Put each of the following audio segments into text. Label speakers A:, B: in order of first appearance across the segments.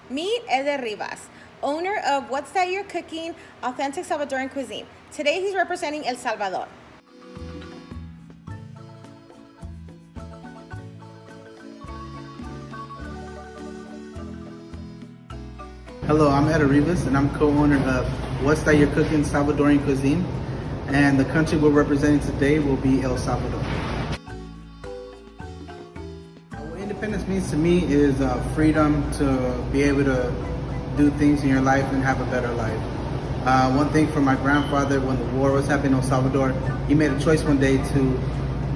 A: Meet Eder Rivas, owner of That You're Cookin, authentic Salvadoran cuisine. Today he's representing El Salvador.
B: Hello, I'm Eder Rivas, and I'm co-owner of That You're Cookin Salvadoran cuisine. And the country we're representing today will be El Salvador. What independence means to me is freedom to be able to do things in your life and have a better life. One thing for my grandfather, when the war was happening in El Salvador, he made a choice one day to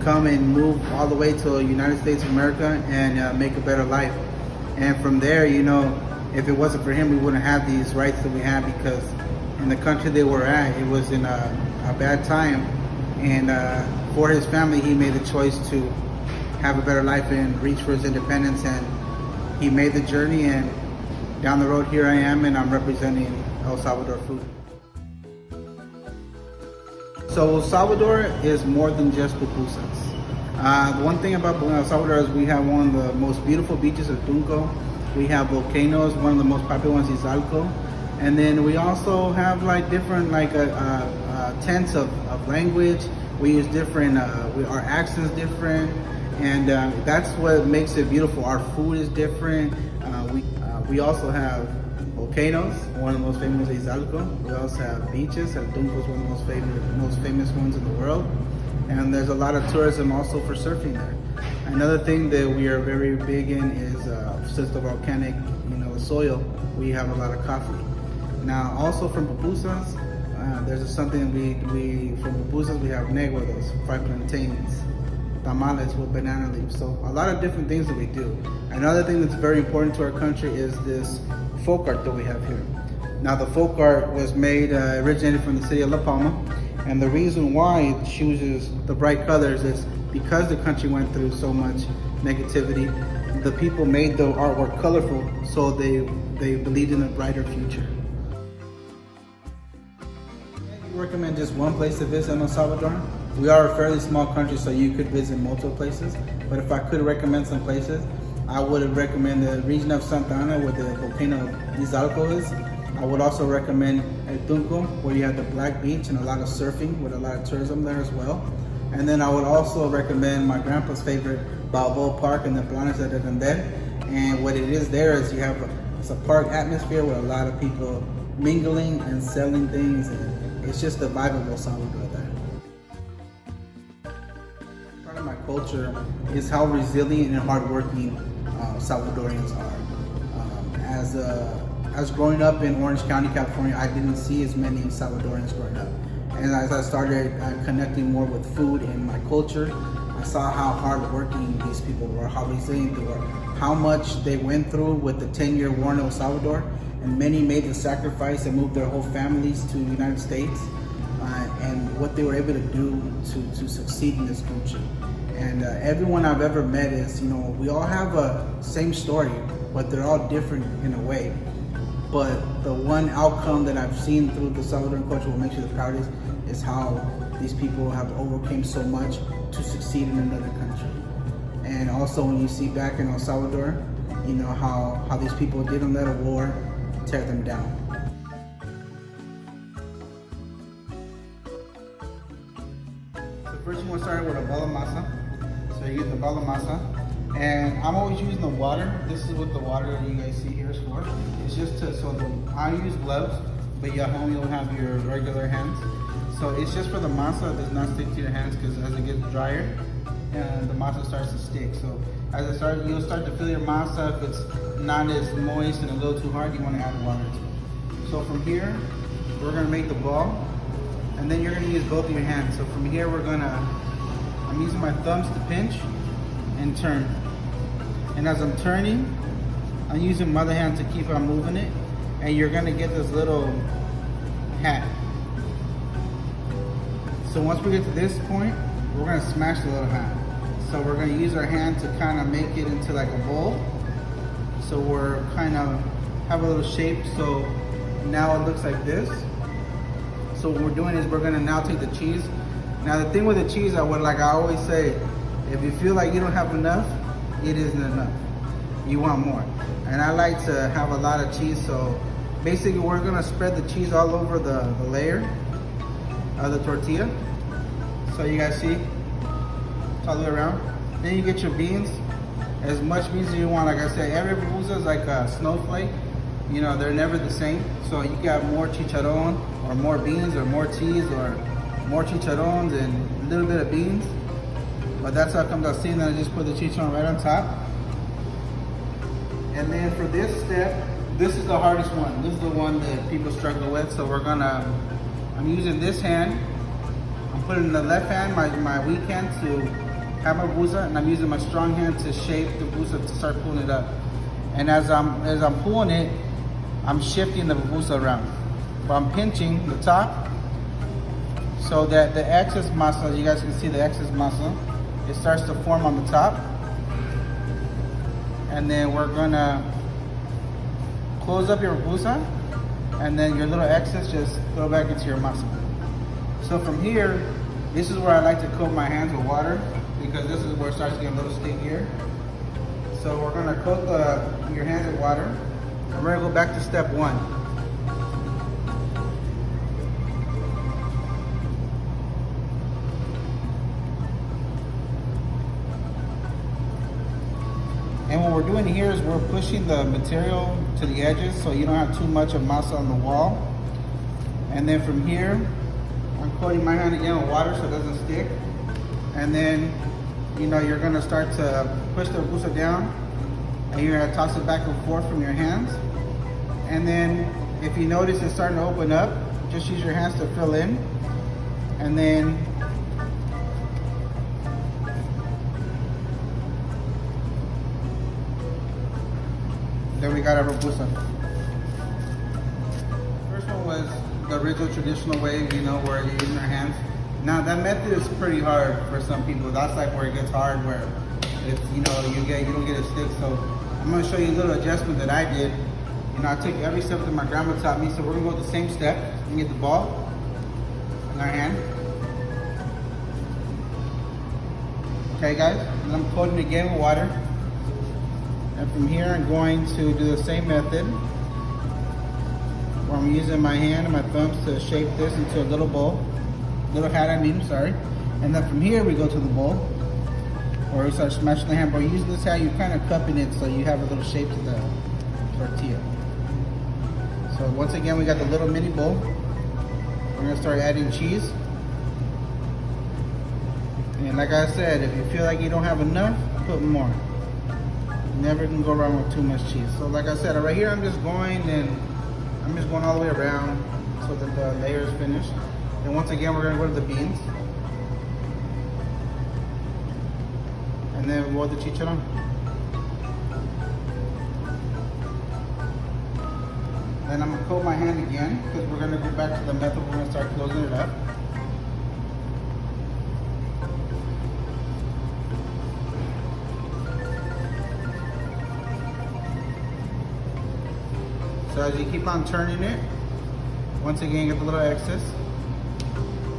B: come and move all the way to the United States of America and make a better life. And from there, if it wasn't for him, we wouldn't have these rights that we have, because in the country they were at, it was in a bad time. And for his family, he made the choice to have a better life and reach for his independence. And he made the journey, and down the road, here I am, and I'm representing El Salvador food. So El Salvador is more than just pupusas. The one thing about El Salvador is we have one of the most beautiful beaches of Tunco. We have volcanoes. One of the most popular ones is Izalco. And then we also have different tense of language. We use different, our accents different, and that's what makes it beautiful. Our food is different. We also have volcanoes. One of the most famous is Izalco. We also have beaches. And Tunco is one of the most famous ones in the world. And there's a lot of tourism also for surfing there. Another thing that we are very big in is since the volcanic, the soil, we have a lot of coffee. Now, also from pupusas, there's something we from pupusas we have neguados, fried plantains, tamales with banana leaves. So a lot of different things that we do. Another thing that's very important to our country is this folk art that we have here. Now, the folk art was made originated from the city of La Palma, and the reason why it chooses the bright colors is because the country went through so much negativity. The people made the artwork colorful, so they believed in a brighter future. I recommend just one place to visit in El Salvador. We are a fairly small country, so you could visit multiple places. But if I could recommend some places, I would recommend the region of Santa Ana, where the volcano Izalco is. I would also recommend El Tunco, where you have the Black Beach and a lot of surfing with a lot of tourism there as well. And then I would also recommend my grandpa's favorite, Balboa Park in the Planes de Redondel. And what it is there is it's a park atmosphere with a lot of people mingling and selling things, and it's just the vibe of El Salvador there. Part of my culture is how resilient and hardworking Salvadorians are. As growing up in Orange County, California, I didn't see as many Salvadorians growing up. And as I started connecting more with food and my culture, I saw how hardworking these people were, how resilient they were, how much they went through with the 10-year war in El Salvador, and many made the sacrifice and moved their whole families to the United States, and what they were able to do to succeed in this country. And everyone I've ever met is, we all have a same story, but they're all different in a way. But the one outcome that I've seen through the Salvadoran culture, what makes you the proudest, is how these people have overcome so much to succeed in another country. And also when you see back in El Salvador, how these people didn't let a war tear them down. So first you want to start with a bala masa. So you get the bala masa. And I'm always using the water. This is what the water that you guys see here is for. It's just I use gloves, but at home you'll have your regular hands. So it's just for the masa. It does not stick to your hands, because as it gets drier, the masa starts to stick. So you'll start to feel your masa. If it's not as moist and a little too hard, you want to add water to it. So from here, we're gonna make the ball, and then you're gonna use both of your hands. So from here, I'm using my thumbs to pinch and turn. And as I'm turning, I'm using my other hand to keep on moving it, and you're gonna get this little hat. So once we get to this point, we're gonna smash the little hat. So we're gonna use our hand to kind of make it into like a bowl. So we're kind of have a little shape, so now it looks like this. So what we're doing is we're gonna now take the cheese. Now the thing with the cheese, I always say, if you feel like you don't have enough, it isn't enough. you want more. And I like to have a lot of cheese, so basically we're gonna spread the cheese all over the layer of the tortilla. So you guys see, all the way around. Then you get your beans, as much beans as you want. Like I said, every pupusa is like a snowflake. You know, they're never the same. So you got more chicharron, or more beans, or more cheese, or more chicharrones and a little bit of beans. But that's how it comes out. See, then I just put the chicharron right on top. And then for this step, this is the hardest one. This is the one that people struggle with. So I'm using this hand. I'm putting in the left hand, my weak hand, to have my pupusa, and I'm using my strong hand to shape the pupusa to start pulling it up. And as I'm pulling it, I'm shifting the pupusa around. But I'm pinching the top so that the excess masa, you guys can see the excess masa, it starts to form on the top. And then we're gonna close up your pupusa, and then your little excess just throw back into your masa. So from here, this is where I like to coat my hands with water, because this is where it starts to get a little stickier. So we're gonna coat your hands with water. And we're gonna go back to step one. And what we're doing here is we're pushing the material to the edges so you don't have too much of masa on the wall. And then from here, I'm coating my hand again with water so it doesn't stick. And then, you know, you're gonna start to push the pupusa down, and you're gonna toss it back and forth from your hands. And then if you notice it's starting to open up, just use your hands to fill in. And then we got our pupusa. First one was the original traditional way, you know, where you're using our hands. Now that method is pretty hard for some people. That's like where it gets hard, where it's, you know, you don't get a stick. So I'm gonna show you a little adjustment that I did. You know, I took every step that my grandma taught me. So we're gonna go with the same step and get the ball in our hand. Okay, guys, and I'm coating it again with water. And from here, I'm going to do the same method, where I'm using my hand and my thumbs to shape this into a little bowl. Little hat, sorry. And then from here, we go to the bowl, or we start smashing the hand. But using this hat, you're kind of cupping it so you have a little shape to the tortilla. So once again, we got the little mini bowl. We're gonna start adding cheese. And like I said, if you feel like you don't have enough, put more. Never can go wrong with too much cheese. So like I said, right here I'm just going all the way around so that the layer is finished. And once again, we're gonna go to the beans. And then we'll go to the chicharron. Then I'm gonna coat my hand again, because we're gonna go back to the method. We're gonna start closing it up. So as you keep on turning it, once again, you get the little excess.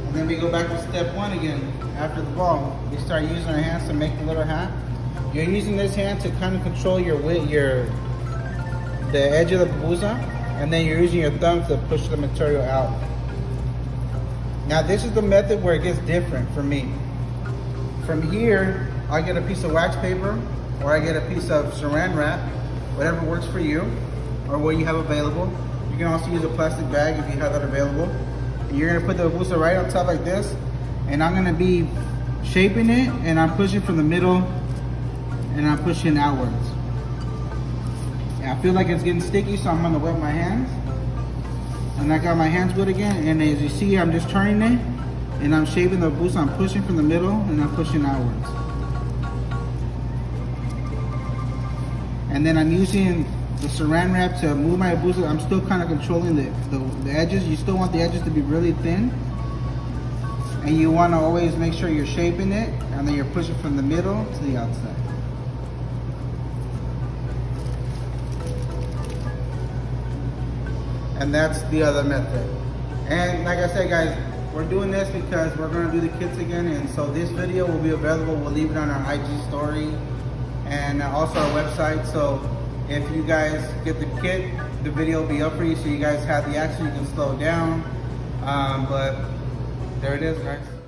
B: And then we go back to step one again. After the ball, we start using our hands to make the little hat. You're using this hand to kind of control the edge of the pupusa, and then you're using your thumb to push the material out. Now this is the method where it gets different for me. From here, I get a piece of wax paper, or I get a piece of saran wrap, whatever works for you, or what you have available. You can also use a plastic bag if you have that available. And you're gonna put the pupusa right on top like this, and I'm gonna be shaping it, and I'm pushing from the middle, and I'm pushing outwards. And I feel like it's getting sticky, so I'm gonna wet my hands. And I got my hands wet again, and as you see, I'm just turning it, and I'm shaping the pupusa. I'm pushing from the middle, and I'm pushing outwards. And then I'm using the saran wrap to move my pupusa. I'm still kind of controlling the edges. You still want the edges to be really thin. And you want to always make sure you're shaping it, and then you're pushing from the middle to the outside. And that's the other method. And like I said, guys, we're doing this because we're going to do the kits again. And so this video will be available. We'll leave it on our IG story. and also our website. So if you guys get the kit, the video will be up for you, so you guys have the action. You can slow down. But there it is, guys.